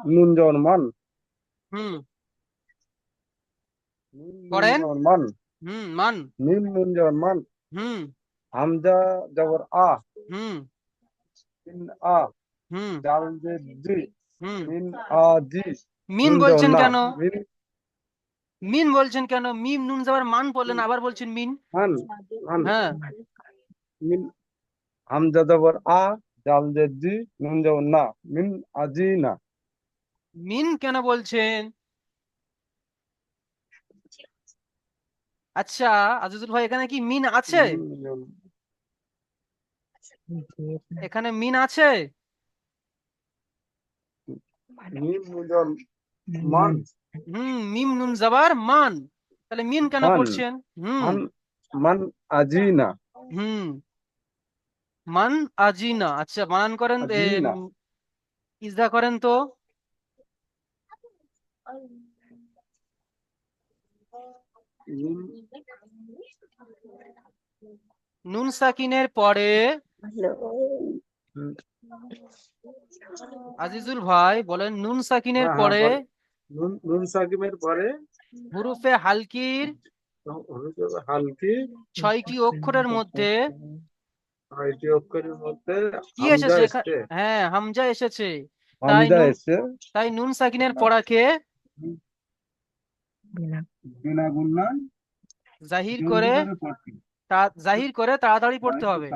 নুন জবর মান। হুম, নুন পড়েন। জবর মান। মান। নুন জবর মান। হুম। হামজা জবর আ। হুম। মিন আ। হুম। জাল জে জি। হুম। মিন আ জি। মিন নুন জবর বলছেন না। কেন? মিন মিন বলছেন কেন? মিম নুন যাবার মান বললেন, আবার বলছেন মিন। মান। মান। হ্যাঁ। মিন হামজা জবর আ। জাল জে জি। নুন জবর না। মিন আজি না। মিন কেন বলছেন? আচ্ছা, আজিজুল ভাই, এখানে কি মিন আছে? এখানে মিন আছে? মিম নুন জবর মান। মিম নুন যাবার মান। তাহলে মিন কেন মান। পড়ছেন? হুম। মান। মান আজি না। হুম। মান আজিনা। আচ্ছা, বানান করেন, আজি না। ইজদা করেন তো। মিম নুন সাকিনের পরে, আজিজুল ভাই বলেন, নুন সাকিনের হ্যাঁ হ্যাঁ পরে বলে। নুন নুন সাকিবের পরে হুরুফে হালকির হালকি 6টি অক্ষরের মধ্যে ছয়টি অক্ষরের মধ্যে কি হামজা এসেছে এসছে। হ্যাঁ, হামজা এসেছে। তাই হামজা নুন এসছে। তাই নুন সাকিনের পড়াকে বিনা গুণা জাহির জলদি করে, করে পড়ছি। জাহির করে তাড়াতাড়ি পড়তে তাই হবে।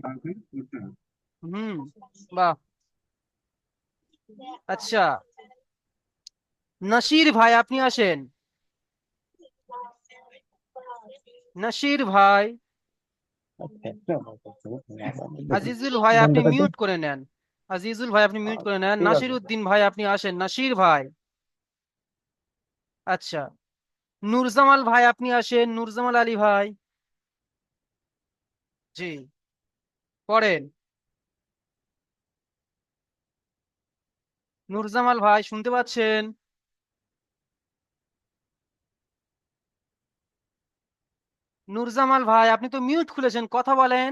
তাকে করতে হবে। হুম। বাহ। আচ্ছা, নাসির ভাই আপনি আসেন। নাসির ভাই, আজিজুল ভাই আপনি ঘন্টাটাতে মিউট করে নেন। আজিজুল ভাই আপনি মিউট করে নেন। ঠিক নাসির আছে। উদ্দিন ভাই আপনি আসেন। নাসির ভাই। আচ্ছা, নূরজামাল ভাই আপনি আসেন। নূরজামাল আলী ভাই। জি, পড়েন। নূরজামাল ভাই শুনতে পাচ্ছেন? নূরজামাল ভাই আপনি তো মিউট খুলেছেন, কথা বলেন।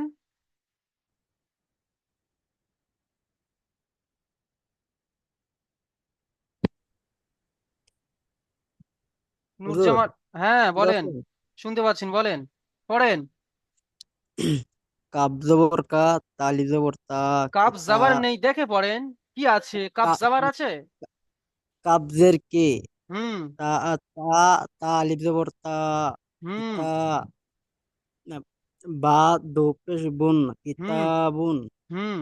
হুজুর, নূরজামাল, হ্যাঁ ঠিক বলেন। আছে। শুনতে পাচ্ছেন, বলেন, পড়েন। কাব জবর কা, তালি জবর তা, কাব কিতা, জাবার নেই, দেখে পড়েন। কি আছে? কাব কা- জাবার আছে? কাবজের কে, হুম। তা, তা, তা আলিফ জবর তা, হুম। কিতা, না, বা দো পেশ বুন, হুম। কিতাবুন, হুম।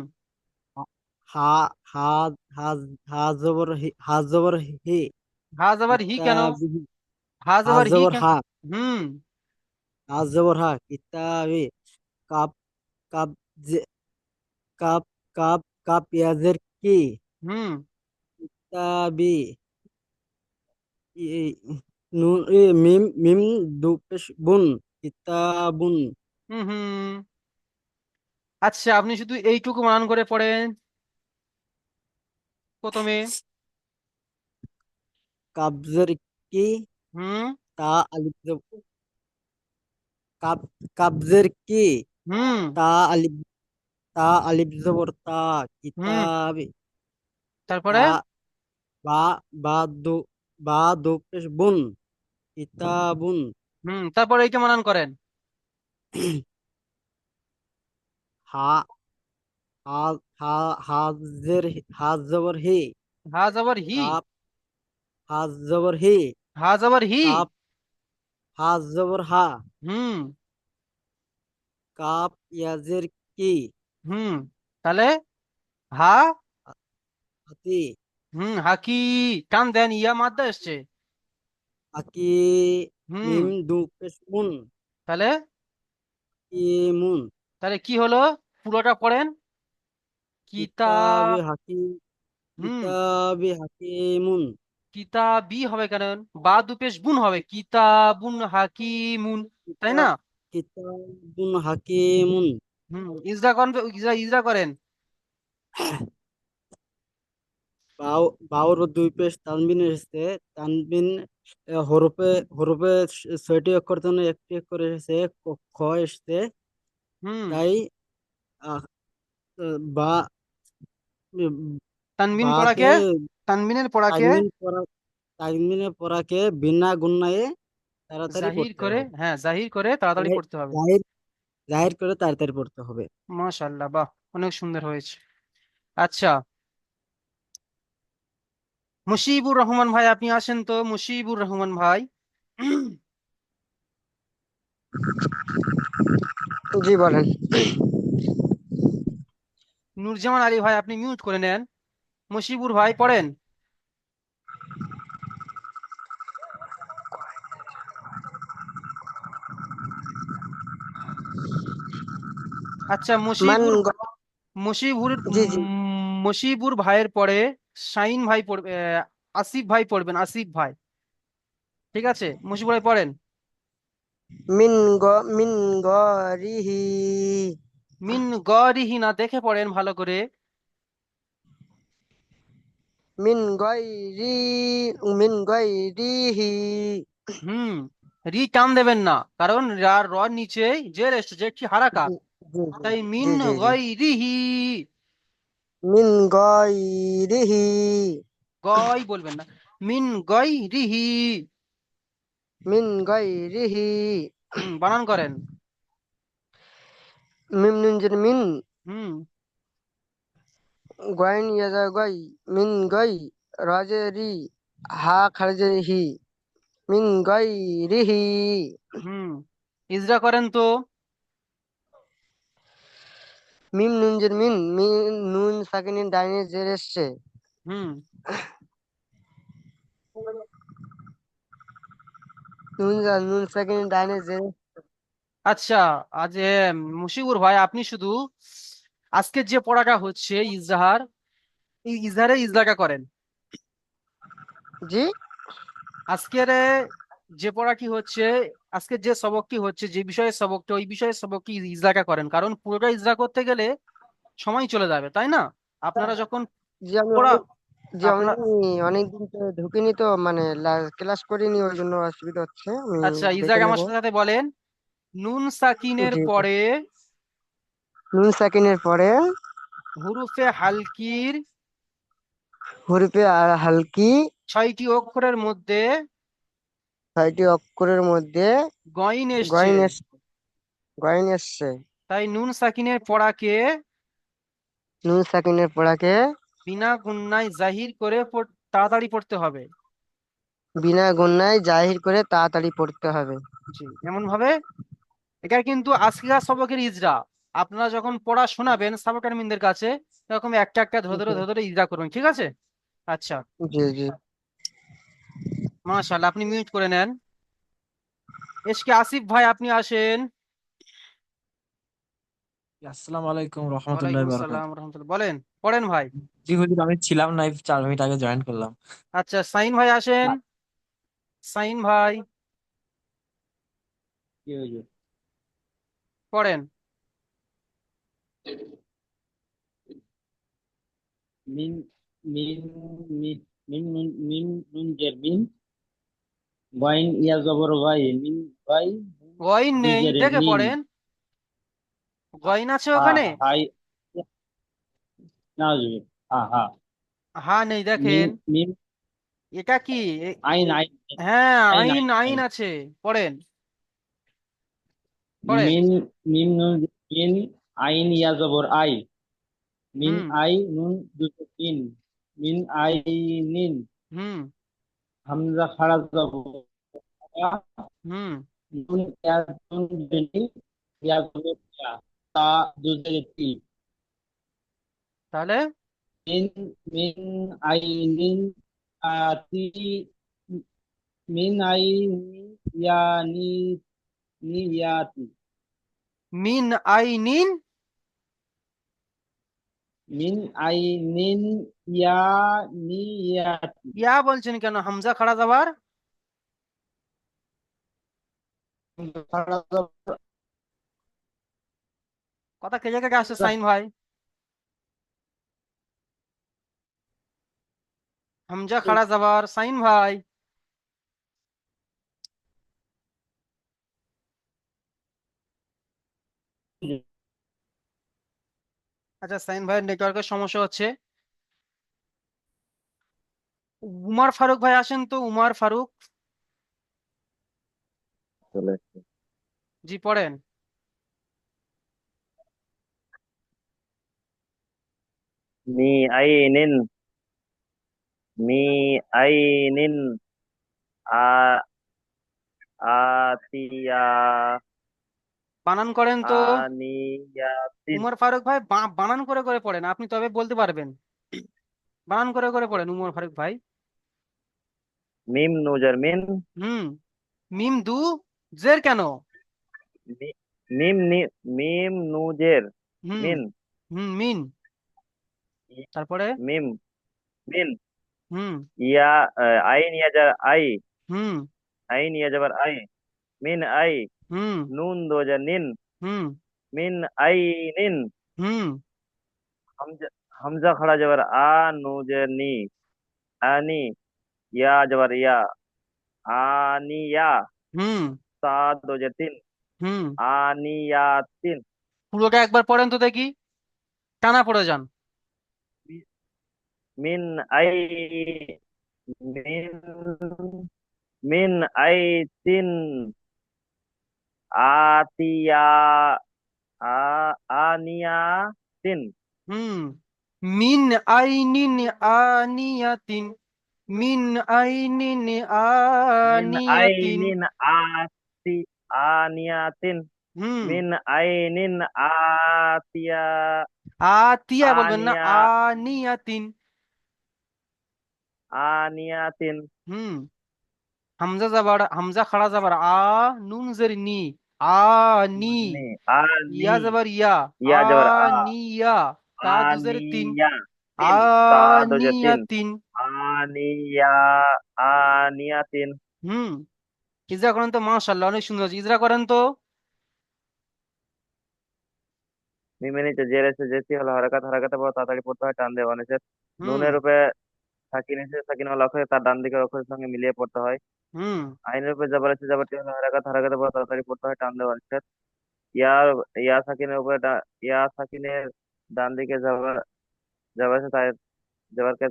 হা, হা, হা, হা জবর হি, হা জবর হি, হা জাবার হি কেন? কিতাবিহি, হা হা জাবার হি জবর কেন? হা, হুম। হা জবর হা, কিতাবি, কাপ, কাপ, কাপ, কাপ, কাপ ইয়াজের কি, হুম। কিতাবি, ই- নুন মিম মিম দু পেশ বুন, কিতাবুন, হুম। হুম। আচ্ছা, আপনি শুধু এইটুকু বানান করে পড়েন প্রথমে। কাবজের কি, হুম। তা আলিফ কাব, কাবজের কি, হুম। তা আলিফ, তা আলিফ জবর তা, হুম। কিতাবি, তারপরে? তা, বা, বা দু, বা দু পেশ বুন, কিতাবুন, তারপরে এইটা বানান করেন। হা, হা, হা, হাজের, হাজ জবর হি, হা জাবার হি। কাপ, হাজ জবর হি, হা জাবার হি। কাপ, হাজ জবর হা, হুম। কাপ ইয়াজের কি, হুম। তাহলে হা। হাতি, হাকি। টান দেন, ইয়া মাদ্দা এসছে। আকি, হুম। মিম দু পেশ মুন, তাহলে ইমুন, তাহলে কি হলো? পুরোটা পড়েন। কিতা কিতাবে হাকি, হুম কিতাবে হাকিমুন, কিতাবি হবে কেন? বা দুপেশ বুন হবে, কিতাবুন হাকিমুন। তাই না? কিতাব, কিতাবুন হাকিমুন, ইজরা করেন, ইজরা করেন। বাউ, বাউর দুই পেশ তানবিন এসেছে, তানবিন হরফে, হরফে ছয়টি অক্ষর জন্য একটি অক্ষর এসেছে, খ এসেছে, হুম। তাই আহ, বা তানবিন বাকে পড়াকে, তানবিনের পড়াকে তাজমিন পড়া তাজমিনের পড়াকে বিনা গুণায়ে তাড়াতাড়ি জাহির পড়তে করে, হবে। হ্যাঁ জাহির করে তাড়াতাড়ি জাহির পড়তে হবে। জাহির জাহির করে তাড়াতাড়ি পড়তে হবে। মাশাআল্লাহ, বাহ, অনেক সুন্দর হয়েছে। আচ্ছা, মুশিবুর রহমান ভাই আপনি আসেন তো, মুশিবুর রহমান ভাই। জি বলেন। নূরজামান আলী ভাই আপনি মিউট করে নেন। মুশিবুর ভাই পড়েন। আচ্ছা, মান মুশিবুর গ- মুশিবুর জি জি। মুশিবুর ভাইয়ের পরে শাহিন ভাই পড়বে, আসিফ ভাই পড়বেন, আসিফ ভাই। ঠিক আছে, মুশিবুর ভাই পড়েন। মিন গরিহি। মিন গরিহি না, দেখে পড়েন ভালো করে। মিন গয়রি মিন গয়রিহি। হুম, রি টান দেবেন না, কারণ র নিচে জের এসছে, যে কি হারাকাত। জি জি জি তাই মিন জি জি জি। গয়রিহি, মিন গয়রিহি। গয় বলবেন না, মিন গয়রিহি। মিন গয়রিহি। বানান করেন। মিম নুন জের মিন। হুম, গয়ন ইয়াজা গয়। মিন গয়। রাজে রি। হা খারজে হি। মিন গয়রিহি। হুম, ইজরা করেন তো। মিম নুন জের মিন। নুন সাকিনিন ডাইনে জের এসছে। হুম, নুন সাকিনিন ডাইনে জের। আচ্ছা, আজ মুশিবুর ভাই আপনি শুধু আজকে যে পড়াটা হচ্ছে ইজহার, এই ইজহারে ইজলাকা করেন। জি। আজকের যে পড়াটি হচ্ছে, আজকে যে সবকটি হচ্ছে, যে বিষয়ে সবকটা, ওই বিষয়ে সবকটি ইজলাকা করেন, কারণ পুরোটা ইজলা করতে গেলে সময় চলে যাবে, তাই না? আপনারা যখন জি আমি পড়া অনেক জি আমি আপনার অনেকদিন তো ঢুকিনি তো মানে ক্লাস করিনি ওই জন্য অসুবিধা হচ্ছে আমি আচ্ছা, দেখে ইজলাকা নেব। আমার সাথে সাথে বলেন। নুন সাকিনের জি জি। পরে নুন সাকিনের পরে হুরুফে হালকির হরফে আর হালকি 6টি অক্ষরের মধ্যে 6টি অক্ষরের মধ্যে গইন এসছে। গয়ন গয়ন এসছে। তাই নুন সাকিনের পড়াকে নুন সাকিনের পড়াকে বিনা গুণনায় জাহির করে তাড়াতাড়ি পড়তে হবে। বিনা গুণায় জাহির করে তাড়াতাড়ি পড়তে হবে। জি, এমন ভাবে। এটা কিন্তু আজকের সবকের ইজরা। আপনারা যখন পড়া শোনাবেন সাবকার মিনদের কাছে, এরকম একটা একটা ধরে ধরে জি ধরে ধরে ইজরা করবেন, ঠিক আছে? আচ্ছা, জি জি। মাশাআল্লাহ, আপনি মিউট করে নেন। এসকে আসিফ ভাই আপনি আসেন। আসসালামু আলাইকুম রহমতুল্লাহ ওয়ালাইকুম বারাকাত। আসসালাম রহমতুল্লাহ, বলেন, পড়েন ভাই। জি হুজুর, আমি ছিলাম না, এই 4 মিনিট আগে জয়েন করলাম। আচ্ছা, সাইন ভাই আসেন। সাইন ভাই কি হুজুর? পড়েন। মিন মিন মিন মিন নুন মিন নুন জের মিন ওয়াইন ইয়া জবর ওয়াই মিন ওয়াই গইন নেই, দুজের দেখে নিন পড়েন। গইন আছে হা ওখানে? হাই না হুজুর, হা হা হা নেই, মিন দেখেন। মিন এটা কি? আইন আইন হ্যাঁ, আইন আইন, আইন আইন আইন আছে। পড়েন, পড়েন। মিন মিন নুন মিন আইন ইয়া জবর আই মিন হুম, আই নুন দুজের নিন মিন আই নিন হুম, হামজা খাড়া জবর আ, হুম। নুন ইয়া নুন বেনি ইয়া জবর ইয়া তা দুজের তি তাহলে min min ainin ati min aini yani niyati মিন আইনিন, min ainin yaniyati ইয়া বলছেন কেন? হামজা খাড়া যাবার। কথা কে জায়গায় আসছে সাইন ভাই? হামজা খাড়া যাবার, সাইন ভাই। আচ্ছা, সাইন ভাইয়ের নেটওয়ার্কের সমস্যা হচ্ছে। উমার ফারুক ভাই আসেন তো, উমার ফারুক। চলে এসছে। জি পড়েন। মি আইনিন মি আইনিন আ আতিয়া বানান করেন তো। আনিয়াতিন। উমর ফারুক ভাই বানান করে করে পড়েন, আপনি তবে বলতে পারবেন। বানান করে করে পড়েন উমর ফারুক ভাই। মিম নুজার মিন। হুম। মিম দু জের কেন? মি- মিম নুজের হুম। মিন। মিন। তারপরে। মিম মিন হুম। ইয়া আইন ইয়া যার আই। হুম। আইন ইয়া যাবার আই। Mean I. হুম। নুন দো যার নিন। হুম। মিন আই নিন। হুম। হামজা হামজা খड़ा যাবার আ নুজের নি। আনি ইয়া যাবার ইয়া। আনিয়া হুম। তা দো যার তিন। হুম। আনিয়াতিন। পুরোটা একবার পড়েন তো দেখি, টানা পড়ে যান। Mean I mean mean I তিন আতিয়া আ আনিয়া তিন। হুম। মিন আইনিন আনিয়াতিন। মিন আইনিন মিন আনিয়াতিন। আইনিন আতি আনিয়াতিন। হুম। মিন আইনিন আতিয়া আতিয়া বলবেন না, আনিয়া আনিয়াতিন। আনিয়াতিন। হুম। হামজা যাবার, হামজা খাড়া যাবার আ, নুন জের নি। আ নি। নি আনি ইয়া যাবার ইয়া। ইয়া আ যাবার আ। নিয়া। তা দুজের তিন। আনিয়া আ তিন। তা দোজে নিয়া তিন। তিন। আনিয়া আনিয়াতিন। হুম। ইজরা করেন তো, মাশাআল্লাহ অনেক সুন্দর হচ্ছে। ইজরা করেন তো। মিমে নিচে জের এসে জেসি হলো হরকত। হরকতে বড় তাড়াতাড়ি পড়তে হয়, টান দিয়ে বানিয়েছে। হুম। নুনের উপরে সাকিন এসে সাকিন ওয়ালা অক্ষর তার ডান দিকের অক্ষরের সঙ্গে মিলিয়ে পড়তে হয়। হুম। আইনের উপরে জবর এসে জবরটি হলো হরকত। হরকতে বড় তাড়াতাড়ি পড়তে হয়, টান দিয়ে বানিয়েছে। ইয়া ইয়া সাকিনের উপরে ইয়া সাকিনের ডান দিকে জবর জবর এসে তাই জবরকে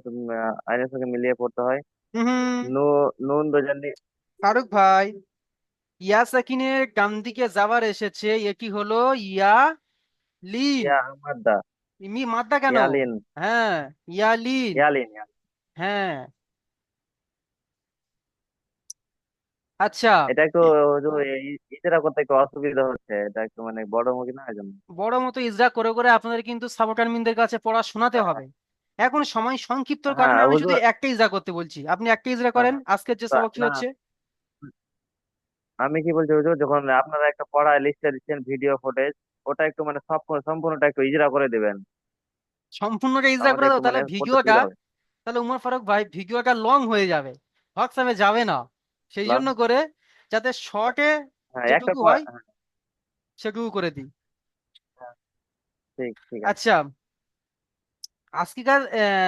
আইনের সঙ্গে মিলিয়ে পড়তে হয়। হুম। নু নুন দোজান ফারুক ভাই, ইয়া সাকিনের ডান দিকে যাবার এসেছে, এটি হলো ইয়া লিন। ইয়া আহমদ মি মাদ্দা কেন? ইয়ালিন হ্যাঁ, ইয়া লিন। ইয়ালিন। হ্যাঁ। আচ্ছা। এটা একটু ইজরা করতে একটু অসুবিধা হচ্ছে, এটা একটু মানে বড় মুখী না, এই জন্য। বড় মতো ইজরা করে করে আপনাদের কিন্তু সাবোটারমিনদের কাছে পড়া শোনাতে হ্যাঁ হবে। এখন সময় সংক্ষিপ্তর কারণে হ্যাঁ, আমি শুধু হুজুর। একটা ইজরা করতে বলছি, আপনি একটা ইজরা করেন। হ্যাঁ, আজকের যে সবক কি না, হচ্ছে। আমি কি বলছি হুজুর, যখন আপনারা একটা পড়ায় লিস্টে দিচ্ছেন ভিডিও ফুটেজ, ওটা একটু মানে সব সম্পূর্ণটা একটু ইজরা করে দিবেন। সম্পূর্ণটা ইজরা আমাদের করে একটু দাও, মানে তাহলে পড়তে ভিডিওটা, সুবিধা হবে। তাহলে উমর ফারুক ভাই ভিডিওটা লং হয়ে যাবে, হোয়াটসঅ্যাপে যাবে না। সেই লা- জন্য করে, যাতে শর্টে হ্যাঁ, একটা যেটুকু হয় সেটুকু করে দিই। হ্যাঁ, ঠিক ঠিক আছে। আচ্ছা, আজকেকার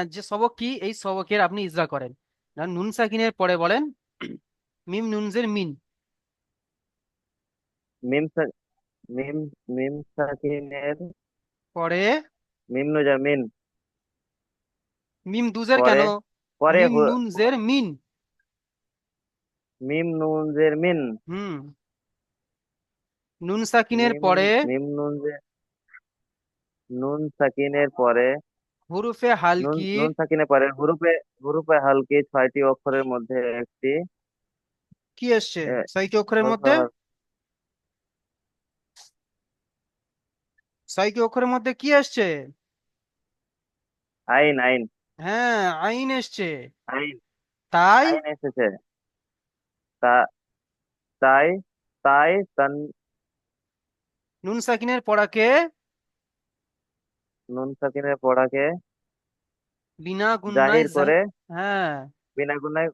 যে সবক কি, এই সবকের আপনি ইজরা করেন। নুন সাকিনের পরে বলেন মিম নুনজের মিন। মিম সা- মিম মিম সাকিনের পরে মিম নুজা মিন। মিম দুজের কেন? পরে পরে মিম নুনজের মিন। মিম নুনজের মিন। হুম। নুন সাকিনের মিম পরে মিম নুন সাকিনের পরে হুরুফে হালকির হুরুফে হুরুফে হালকি ছয়টি অক্ষরের মধ্যে একটি। কি এসছে এ, ছয়টি অক্ষরের হরফে মধ্যে? হল- ছয়টি অক্ষরের মধ্যে কি এসছে? আইন আইন হ্যাঁ, আইন এসছে। আইন তাই আইন এসেছে। তা তাই তাই নুন সাকিনের পড়াকে নুন সাকিনের পড়াকে বিনা গুন্নায় জাহির করে হ্যাঁ,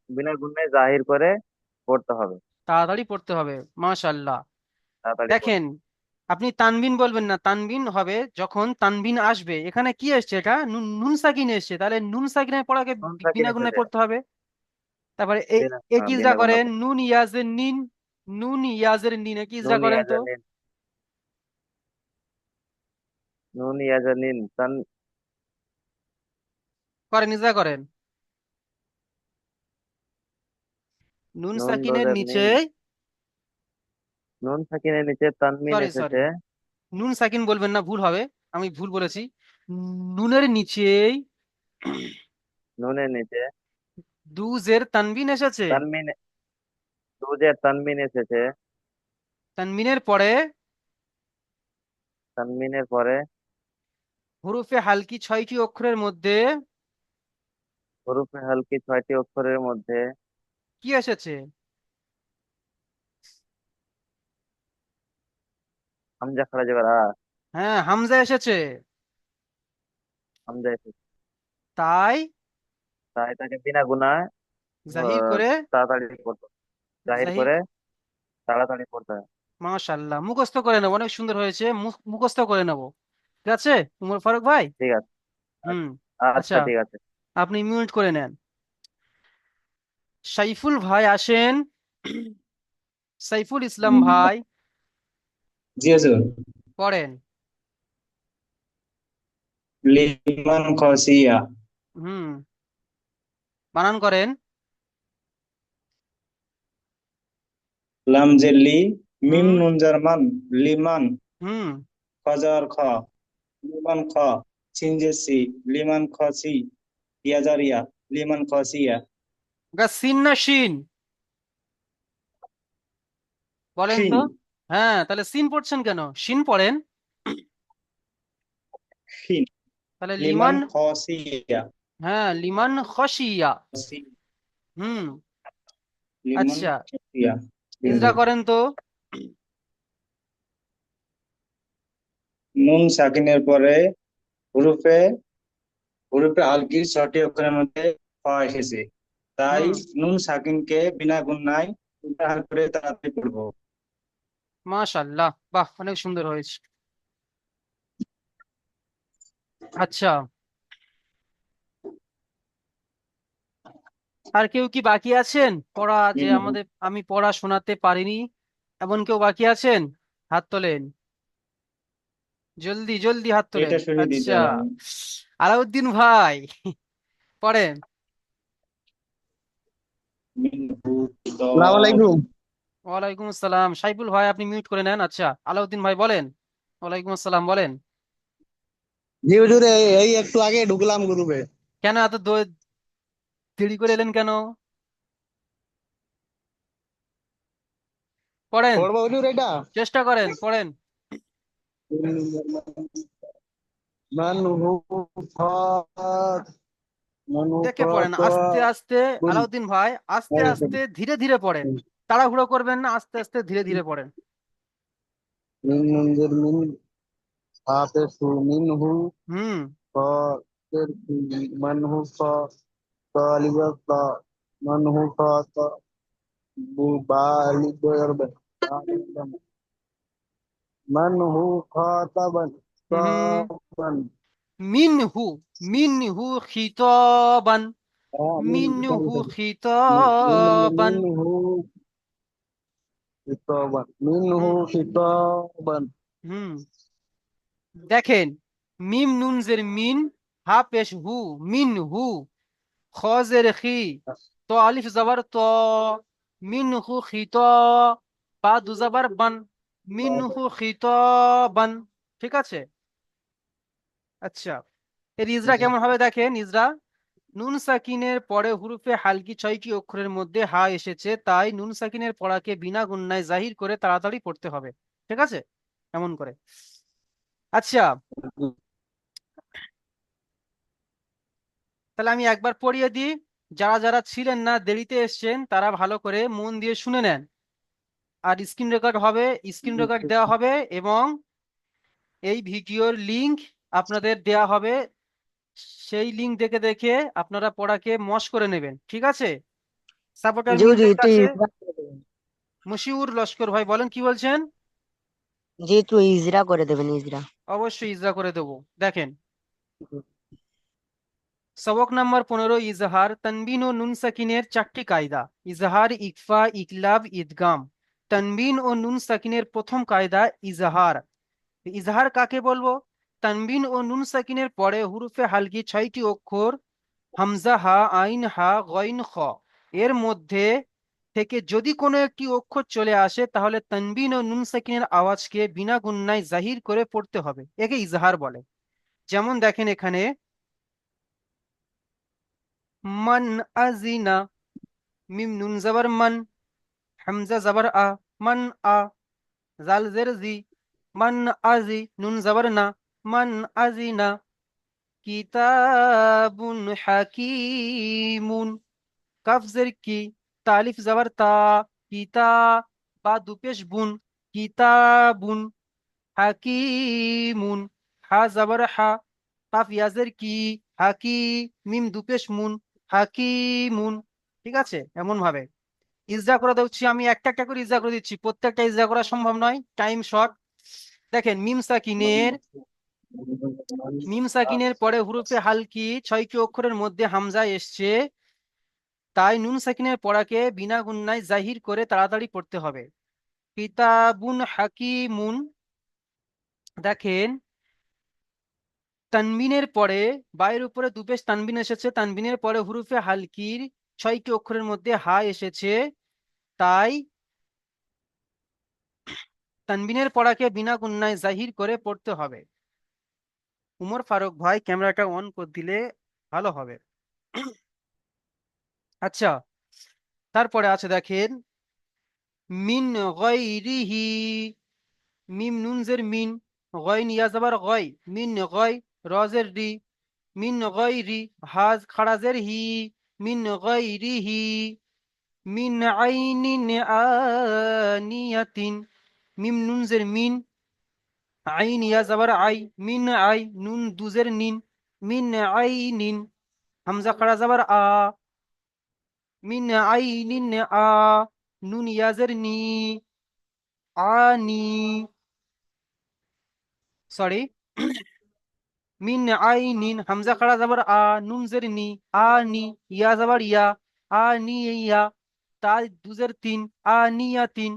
বিনা গুণায় জাহির করে পড়তে হবে। তাড়াতাড়ি পড়তে হবে। মাশাআল্লাহ। তাড়াতাড়ি পড়তে দেখেন, আপনি তানবিন বলবেন না, তানবিন হবে যখন তানবিন আসবে। এখানে কি এসছে, এটা নুন নুন সাকিন এসছে, তাহলে নুন সাকিনের পড়াকে নুন সাকিন বিনা গুণায় এসেছে। পড়তে হবে। তারপরে হ্যাঁ, একই ইজরা বিনা গুণা করেন পড়তে। নুন ইয়াজের নিন। নুন ইয়াজের নিন, একই ইজরা নুন করেন তো। ইয়াজানিন নুন ইয়াজানিন করেন, ইজরা করেন। নুন নুন সাকিনের রোজের নিচে, নিন, নুন সাকিনের নিচে তানবিন সরি সরি, এসেছে। নুন সাকিন বলবেন না, ভুল হবে, আমি ভুল বলেছি। নুনের নিচেই নুনের নিচে দুজের তানবিন এসেছে। তানবিন, রোজের তানবিন এসেছে। তানবিনের পরে তানবিনের পরে হরফে হালকি 6টি অক্ষরের মধ্যে হরফে হালকি 6টি অক্ষরের মধ্যে কি এসেছে? হামজা খাড়া জবর আ, হ্যাঁ, হামজা এসেছে। হামজা এসেছে। তাই তাই তাকে বিনা গুনায় জাহির করে, তাড়াতাড়ি পড়তে, জাহির জাহির, করে তাড়াতাড়ি পড়তে হয়। মাশাআল্লাহ, মুখস্থ করে নেবো, অনেক সুন্দর হয়েছে, মুখস্থ করে নেবো। ঠিক আছে উমর ফারুক ভাই। ঠিক আছে। হুম। আচ্ছা আচ্ছা, ঠিক আছে। আপনি মিউট করে নেন। সাইফুল ভাই আসেন। সাইফুল ইসলাম ভাই জি হুজুর। পড়েন। লিমান খসিয়া। হুম, বানান করেন। লাম জেলি, মিম হুম নুন জার্মান, লিমান, হুম। খজার খ, লিমান খ, সিনজেসি, লিমান খসি, ইয়াজারিয়া, লিমান খসিয়া। সিন না শিন? বলেন খিন, তো। হ্যাঁ, তাহলে সিন পড়ছেন কেন? শিন পড়েন। খিন, তাহলে লিমান লিমান। খসিয়া, হ্যাঁ, লিমান খসিয়া। খসি, হুম। লিমান আচ্ছা, খসিয়া। জি ইজরা হুজুর। করেন তো। নুন সাকিনের পরে হরফে হরফে আলগির 6টি অক্ষরের মধ্যে খ এসেছে, তাই হুম, নুন সাকিনকে বিনা গুণায় উদ্ধার করে তাড়াতাড়ি পড়বো। মাশাআল্লাহ, বাহ, অনেক সুন্দর হয়েছে। আচ্ছা, আর কেউ কি বাকি আছেন পড়া, যে আমাদের আমি পড়া শোনাতে পারিনি, এমন কেউ বাকি আছেন? হাত তোলেন, জলদি জলদি হাত তোলেন। এটা সরিয়ে দিতে আচ্ছা, হবে। আলাউদ্দিন ভাই পড়েন। মিনহু সালাম খিতাব। আলাইকুম। ওয়ালাইকুম আসসালাম। সাইফুল ভাই আপনি মিউট করে নেন। আচ্ছা, আলাউদ্দিন ভাই বলেন। ওয়ালাইকুম আসসালাম, বলেন। জি হুজুর, এই একটু আগে ঢুকলাম গ্রুপে। কেন এত দেরি করে এলেন কেন? পড়েন, পড়বো হুজুর এটা? চেষ্টা করেন, পড়েন। মান হু ফাত, মান হু দেখে পড়েন, ফাত, আস্তে আস্তে। আলাউদ্দিন ভাই আস্তে আস্তে ধীরে ধীরে পড়েন, তাড়াহুড়ো করবেন না, আস্তে আস্তে ধীরে ধীরে পড়েন। মিন মুনজির মিন, ফাতে সু মিন হু, হুম ফাতের ফি, মান হু ফা, তালিবা তা, মান হু ফাত, বু বা আলিফ দয়ার বা, মান হু খাতাবান, হুম। তাবান। মিনহু, মিনহু খিতাবান, মিন মিনহু মিন খিতাবান। হু খিতাবান, মিন হু হুম খিতাবান। হুম। দেখেন, মিম নুন জের মিন, হা পেশ হু, মিন হু, খ জের খি, তো আলিফ জবর তো, মিন হু খিত, বা দু জবর বান, মিন হু খিতাবান। ঠিক আছে। আচ্ছা, এর ইজরা কেমন হবে দেখেন। ইজরা, নুন সাকিনের পরে হুরুফে হালকি 6টি অক্ষরের মধ্যে হা এসেছে, তাই নুন সাকিনের পড়াকে বিনা গুণনায় জাহির করে তাড়াতাড়ি পড়তে হবে। ঠিক আছে, এমন করে। আচ্ছা, তাহলে আমি একবার পড়িয়ে দিই। যারা যারা ছিলেন না, দেরিতে এসেছেন, তারা ভালো করে মন দিয়ে শুনে নেন। আর স্ক্রিন রেকর্ড হবে, স্ক্রিন রেকর্ড দেওয়া হবে, এবং এই ভিডিওর লিংক আপনাদের দেয়া হবে। সেই লিংক দেখে দেখে আপনারা পড়াকে মশ করে নেবেন। ঠিক আছে। সাপোর্টার জি হুজুর, মিনদের একটু কাছে ইজরা করে দেবেন। মশিউর লস্কর ভাই বলেন, কি বলছেন? জি, একটু ইজরা করে দেবেন, ইজরা। অবশ্যই ইজরা করে দেবো। দেখেন, সবক নাম্বার 15, ইজহার, তানবিন ও নুন সাকিনের 4টি কায়দা। ইজহার, ইকফা, ইকলাব, ইদগাম। তানবিন ও নুন সাকিনের প্রথম কায়দা ইজহার। ইজহার কাকে বলবো? তানবিন ও নুন সাকিনের পরে হুরুফে হালকি 6টি অক্ষর, হামজা, হা, আইন, হা, গইন, খ, এর মধ্যে থেকে যদি কোনো একটি অক্ষর চলে আসে তাহলে তানবিন ও নুন সাকিনের আওয়াজকে বিনা গুণনায় জাহির করে পড়তে হবে, একে ইজহার বলে। যেমন দেখেন এখানে মান আজিনা, মিম নুন জবর মান, হামজা জবর আ, মান আ, জাল জের জি, মান আজি, নুন জবর না, মান আজিনা, কিতাবুন হাকিমুন, কাফ জের কি, তালিফ জবর তা, কিতা, বা দুপেশ বুন, কিতাবুন, হাকিমুন, হা জবর হা, কাফ ইয়াজের কি, হাকি, মিম দুপেশ মুন, হাকিমুন। ঠিক আছে, এমন ভাবে ইজরা করে দিচ্ছি আমি, একটা একটা করে ইজরা করে দিচ্ছি, প্রত্যেকটা ইজরা করা সম্ভব নয়, টাইম শর্ট। দেখেন মিম সাকিনের পরে হুরুফে হালকি 6টি অক্ষরের মধ্যে হামজা এসছে, তাই নুন সাকিনের পড়াকে বিনা গুণনায় জাহির করে তাড়াতাড়ি পড়তে হবে। কিতাবুন হাকিমুন, দেখেন তানবিনের পরে বায়ের উপরে দুপেশ তানবিন এসেছে, তানবিনের পরে হুরুফে হালকির 6টি অক্ষরের মধ্যে হা এসেছে, তাই তানবিনের পড়াকে বিনা গুণনায় জাহির করে পড়তে হবে। উমর ফারুক ভাই ক্যামেরাটা অন করে দিলে ভালো হবে। আচ্ছা, তারপরে আছে দেখেন মিন গায়রিহি, মিম নুন জের মিন, গয়ন ইয়া জবর গয়, মিন গয়, র জের রি, মিন গায়রি, হাজ খাড়া জের হি, মিন গায়রিহি, মিন আইনিন আনিয়াতিন, মিম নুন জের মিন, আইন ইয়া জবর আই, মিন আই, নুন দুজের নিন, মিন আইনিন, হামজা খাড়া জবর আ, মিন আইনিন আ, নুন ইয়াজের নি, আনি, সরি, মিন আইনিন, হামজা খাড়া জবর আ, নুন জের নি, আনি, ইয়া জবর ইয়া, আনি ইয়া, তা দুজের তিন, আনিয়াতিন,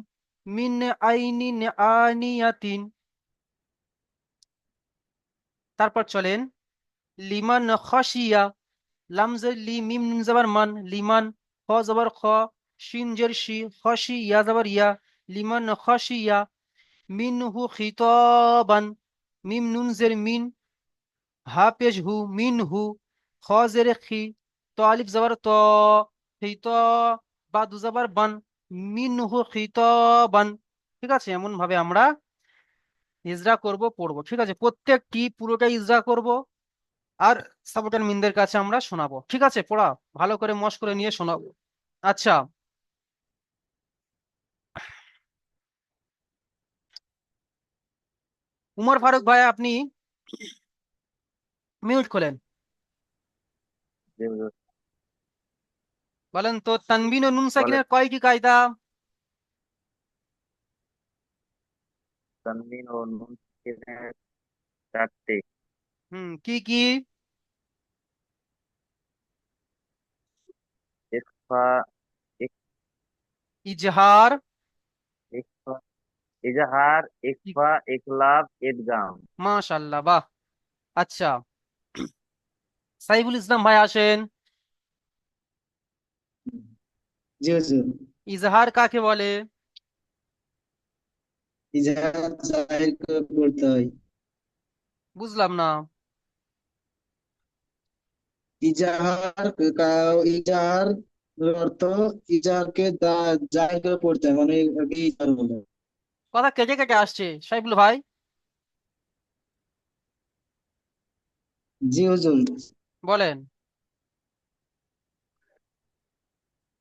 মিন আইনিন আনিয়াতিন। তারপর চলেন লিমান খাশিয়া, লামজের লি, মিম নুন জবর মান, লিমান, খ জবর খ, শিন জের শি, খশি ইয়া জবর ইয়া, লিমান খাশিয়া, মিনহু খিতাবান, মিম নুন জের মিন, হা পেশ হু, মিন হু, খ জের খি, তো আলিফ জবর ত, খিত, বা দু জবর বান, মিনহু খিতাবান। ঠিক আছে, এমন ভাবে আমরা ইজরা করব, পড়বো। ঠিক আছে, প্রত্যেকটি পুরোটা ইজরা করব আর সাপোর্টার মিনদের কাছে আমরা শোনাবো। ঠিক আছে, পড়া ভালো করে মশ করে নিয়ে শোনাবো। আচ্ছা, উমর ফারুক ভাই আপনি মিউট খোলেন, জি হুজুর। বলেন তো তানবিন ও নুন বলে সাকিনের কয়টি কায়দা? তানবিন ও নুন সাকিনের 4টি। কি কি? ইখফা, ইখ- ইজহার, ইখফা, ইজহার, ইখফা, ইখলাব, ইদগাম। মাশাআল্লাহ, বাহ। আচ্ছা, সাইফুল ইসলাম ভাই আসেন। জি হুজুর। ইজহার কাকে বলে? ইজাহার জাহির করে পড়তে হয়। বুঝলাম না। ইজাহার ইজাহার অর্থ ইজাহারকে জাহির করে পড়তে হয়, মানে একে ইজাহার বলে। কথা কেটে কেটে আসছে সাইফুল ভাই। জি হুজুর। বলেন।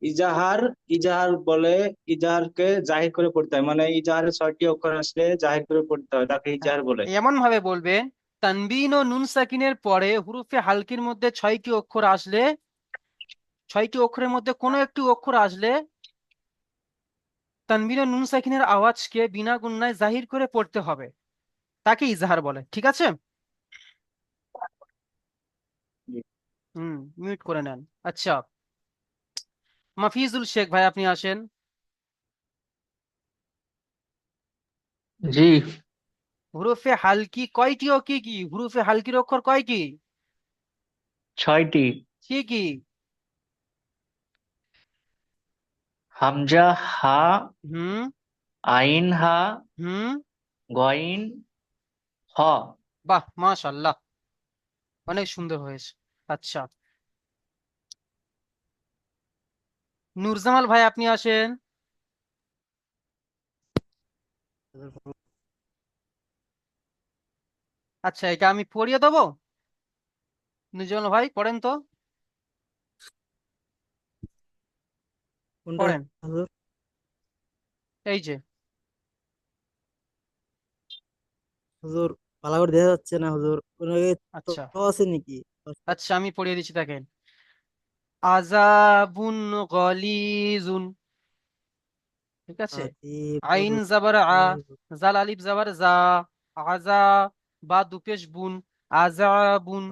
ইজাহার ইজাহার বলে ইজাহারকে জাহির করে পড়তে হয়, মানে ইজাহারের 6টি অক্ষর আসলে জাহির করে পড়তে হয়, তাকে হ্যাঁ, ইজাহার বলে। এমন ভাবে বলবেন তানবিন ও নুন সাকিনের পরে হুরুফে হালকির মধ্যে 6টি অক্ষর আসলে, 6টি অক্ষরের মধ্যে কোনো একটি অক্ষর আসলে তানবিন ও নুন সাকিনের আওয়াজকে বিনা গুণনায় জাহির করে পড়তে হবে, তাকে ইজহার বলে। ঠিক আছে, জি মিউট করে নেন। আচ্ছা, মাফিজুল শেখ ভাই আপনি আসেন। জি। হুরুফে হালকি কয়টি ও কি কি? হুরুফে হালকির অক্ষর কয়টি? 6টি। কি কি? হামজা হা, হুম আইন হা, হুম গইন হ। বাহ, মাশাআল্লাহ, অনেক সুন্দর হয়েছে। আচ্ছা, নূরজামাল ভাই আপনি আসেন। আচ্ছা, এটা আমি পড়িয়ে দেবো। নূরজামাল ভাই পড়েন তো, কোনটা পড়েন। হুজুর? এই যে, হুজুর ভালো করে দেখা যাচ্ছে না হুজুর, ওনাকে তো আচ্ছা আছে নাকি? আচ্ছা, আমি পড়িয়ে দিচ্ছি দেখেন। আযাবুন গলিজুন, ঠিক আছে। আইন জাবার আ, জাল আলিফ জাবার জা, আজা, বা দুপেশ বুন, আযাবুন,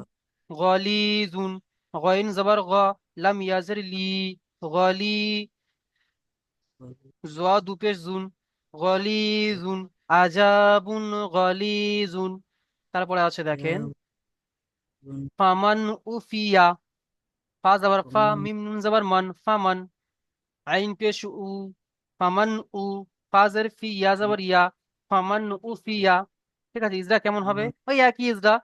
গলিজুন, গইন জাবার গ, লাম ইয়াজের লি, গলি, জোয়া দুপেশ জুন, গলিজুন, আজাবুন গলিজুন। তারপরে আছে দেখেন, ফামান উফিয়া, ফা জাবার ফা, মিম নুন জাবার মান, ফামান, আইন পেশ উ, ফামান উ, ফা জের ফি, ইয়া জাবার ইয়া, ফামান উফিয়া। ঠিক আছে, ইজরা কেমন হবে? ওই একই ইজরা।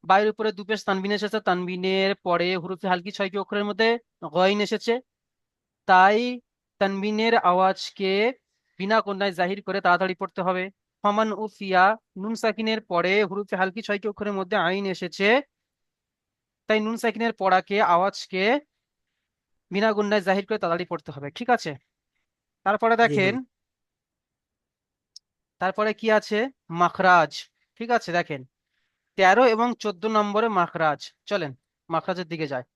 বাইরের উপরে দুপেশ তানবিন এসেছে, তানবিনের পরে হুরুফে হালকি 6টি অক্ষরের মধ্যে গইন এসেছে, তাই তানবিনের আওয়াজকে বিনা কন্যায় জাহির করে তাড়াতাড়ি পড়তে হবে। ফামান উফিয়া, নুন সাকিনের পরে হুরুফে হালকি 6টি অক্ষরের মধ্যে আইন এসেছে, তাই নুন সাকিনের পড়াকে আওয়াজকে বিনা গুণায় জাহির করে তাড়াতাড়ি পড়তে হবে, ঠিক আছে। তারপরে জি দেখেন, হুজুর। তারপরে কি আছে, মাখরাজ। ঠিক আছে, দেখেন 13 এবং 14 নম্বরে মাখরাজ। চলেন মাখরাজের দিকে যায়।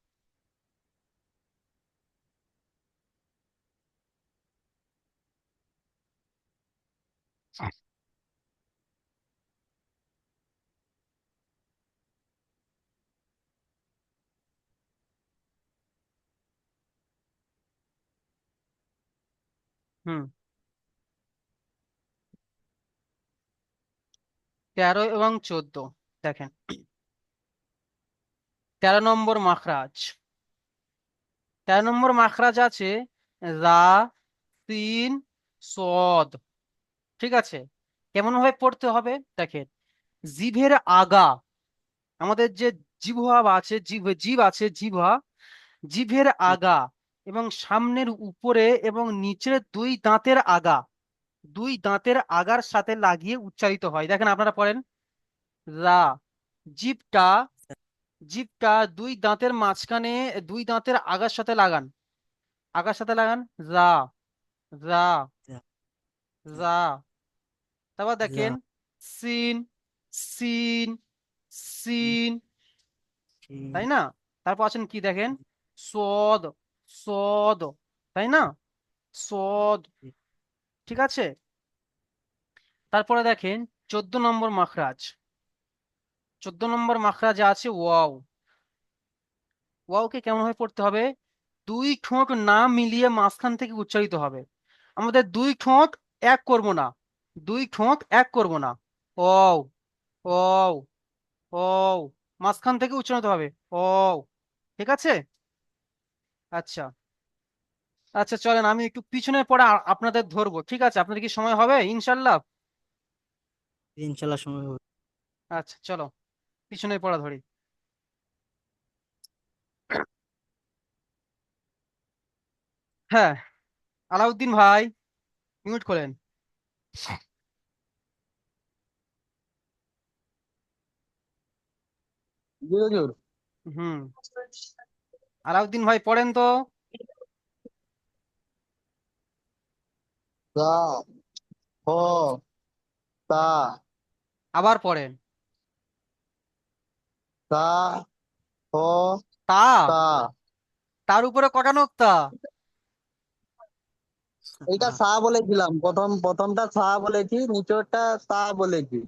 হুম, 13 এবং 14 দেখেন। 13 নম্বর মাখরাজ, 13 নম্বর মাখরাজ আছে রা, সিন, সদ। ঠিক আছে, কেমন ভাবে পড়তে হবে দেখেন। জিভের আগা, আমাদের যে জিহ্বা আছে, জিভ আছে, জিহ্বা, জিভের আগা এবং সামনের উপরে এবং নিচের দুই দাঁতের আগা, দুই দাঁতের আগার সাথে লাগিয়ে উচ্চারিত হয়। দেখেন আপনারা পড়েন, রা, জিভটা, জিভটা দুই দাঁতের মাঝখানে, দুই দাঁতের আগার সাথে লাগান, আগার সাথে লাগান, রা, রা, রা। তারপর দেখেন সিন, সিন, সিন, তাই না। তারপর আছেন কি দেখেন, সদ, সদ, তাই না, সদ। ঠিক আছে, তারপরে দেখেন 14 নম্বর মাখরাজ, 14 নম্বর মাখরাজে আছে ওয়াও। ওয়াওকে কেমন ভাবে পড়তে হবে, দুই ঠোঁট না মিলিয়ে মাঝখান থেকে উচ্চারিত হবে। আমাদের দুই ঠোঁট এক করব না, দুই ঠোঁট এক করব না, ওয়াও, ওয়াও, ওয়াও, মাঝখান থেকে উচ্চারিত হবে, ওয়াও। ঠিক আছে, আচ্ছা আচ্ছা, চলেন আমি একটু পিছনের পড়া আপনাদের ধরবো, ঠিক আছে। আপনাদের কি সময় হবে ইনশাল্লাহ? ইনশাল্লাহ সময় হবে। আচ্ছা চলো, পিছনের পড়া ধরি। হ্যাঁ, আলাউদ্দিন ভাই মিউট করেন। জি হুজুর। হুম, আলাউদ্দিন ভাই পড়েন তো। তা, হ, তা, আবার পড়েন। তা, হ, তা, তা। তার উপরে কটা নোক্তা? এইটা সা বলেছিলাম, প্রথমটা সা বলেছি, নিচেরটা তা বলেছি।